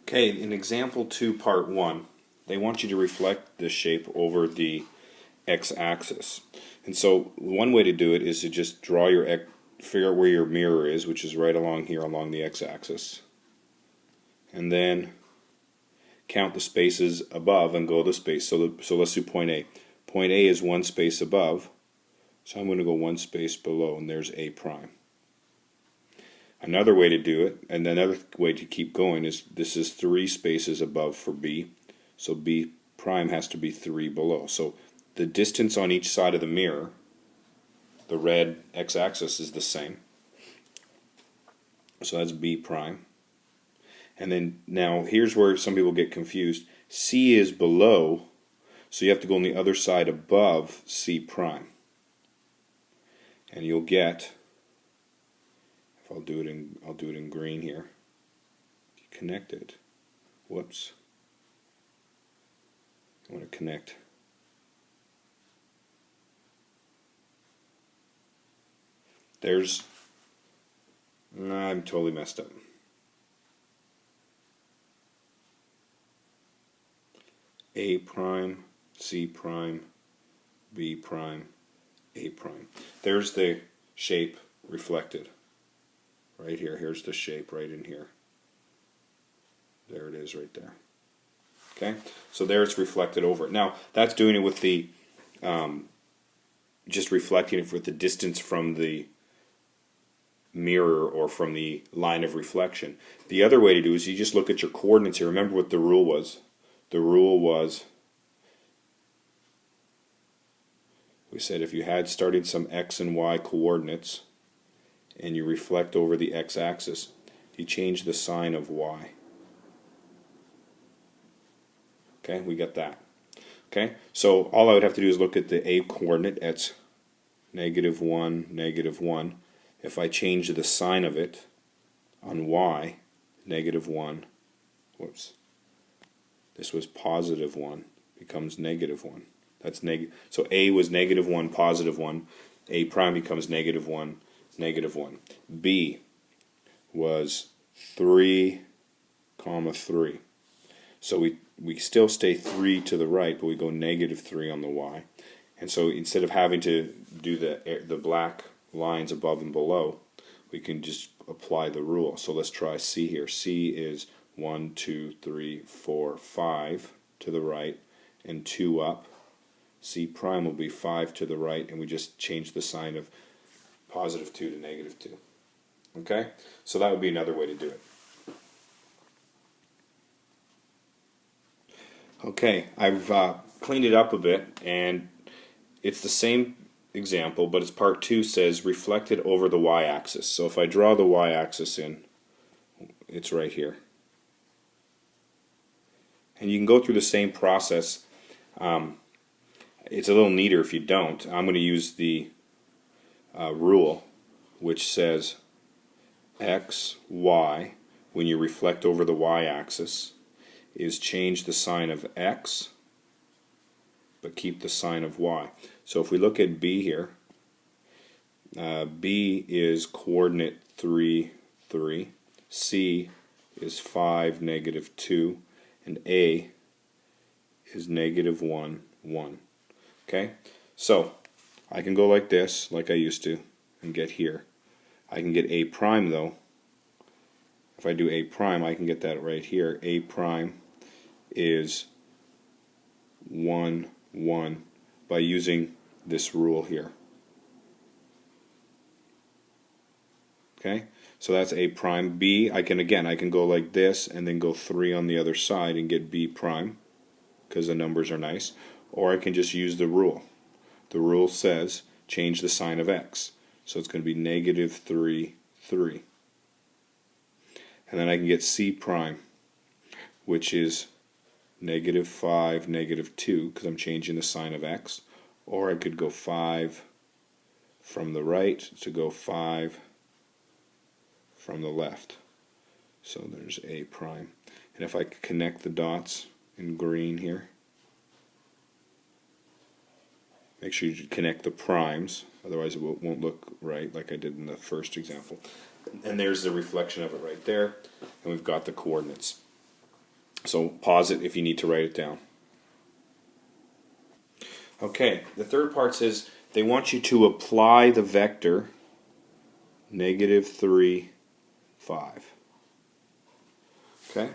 Okay, in example 2, part 1, they want you to reflect this shape over the x-axis. And so one way to do it is to just draw your figure out where your mirror is, which is right along here along the x-axis. And then count the spaces above and go the space. So let's do point A. Point A is one space above, so I'm going to go one space below, and there's A prime. Another way to do it, and another way to keep going, is this is 3 spaces above for B, so B prime has to be 3 below. So the distance on each side of the mirror, the red x-axis, is the same. So that's B prime. And then now here's where some people get confused. C is below, so you have to go on the other side above C prime. And you'll get, I'll do it in green here. Connect it. Whoops. I want to connect. There's, I'm totally messed up. A prime, C prime, B prime, A prime. There's the shape reflected. Right here. Here's the shape right in here. There it is right there. Okay? So there it's reflected over it. Now, that's doing it with the, just reflecting it with the distance from the mirror or from the line of reflection. The other way to do it is you just look at your coordinates here. Remember what the rule was. The rule was, we said if you had starting some x and y coordinates and you reflect over the x-axis, you change the sign of y. Okay, we got that. Okay, so all I would have to do is look at the a coordinate. It's -1, -1. If I change the sign of it on y, -1, whoops, this was +1, becomes -1. That's so a was -1, +1. A prime becomes -1, -1. B was 3, 3. So we still stay 3 to the right, but we go -3 on the y. And so instead of having to do the black lines above and below, we can just apply the rule. So let's try C here. C is 1, 2, 3, 4, 5 to the right, and 2 up. C prime will be 5 to the right, and we just change the sign of +2 to -2. Okay? So that would be another way to do it. Okay, I've cleaned it up a bit, and it's the same example, but it's part 2 says reflected over the y-axis. So if I draw the y-axis in, it's right here. And you can go through the same process. It's a little neater if you don't. I'm going to use the rule, which says x, y, when you reflect over the y-axis, is change the sign of x, but keep the sign of y. So if we look at B here, B is coordinate 3, 3. C is 5, -2. And A is -1, 1. Okay? So I can go like this, like I used to, and get here. I can get A prime though. If I do A prime, I can get that right here. A prime is 1, 1 by using this rule here. Okay? So that's A prime. B, I can go like this and then go 3 on the other side and get B prime because the numbers are nice. Or I can just use the rule. The rule says change the sign of x. So it's going to be -3, 3. And then I can get C prime, which is -5, -2 because I'm changing the sign of x. Or I could go 5 from the right to go 5 from the left. So there's A prime. And if I connect the dots in green here, make sure you connect the primes, otherwise it won't look right like I did in the first example. And there's the reflection of it right there, and we've got the coordinates. So pause it if you need to write it down. Okay, the third part says they want you to apply the vector -3, 5. Okay?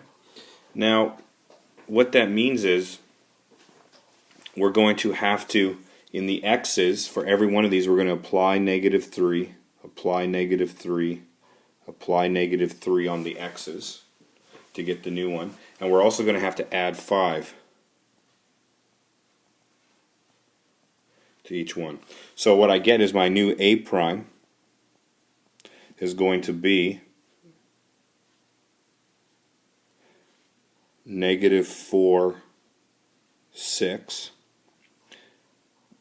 Now, what that means is we're going to have to, in the x's, for every one of these, we're going to apply -3, apply -3, apply -3 on the x's to get the new one. And we're also going to have to add 5 to each one. So what I get is my new A prime is going to be -4, 6.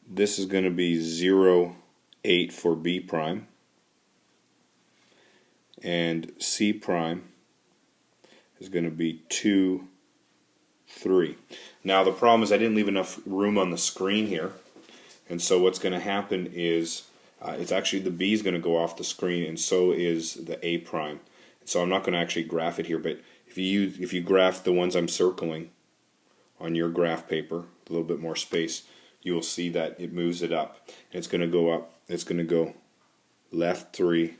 This is going to be 0, 8 for B prime. And C prime is going to be 2, 3. Now the problem is I didn't leave enough room on the screen here. And so what's going to happen is it's actually the B is going to go off the screen, and so is the A prime. So I'm not going to actually graph it here, but if you graph the ones I'm circling on your graph paper, a little bit more space, you will see that it moves it up. And it's going to go up. It's going to go left 3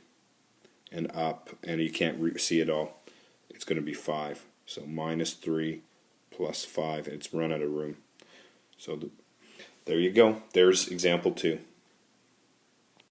and up, and you can't see it all. It's going to be 5. So -3 plus 5, and it's run out of room. So there you go. There's example 2.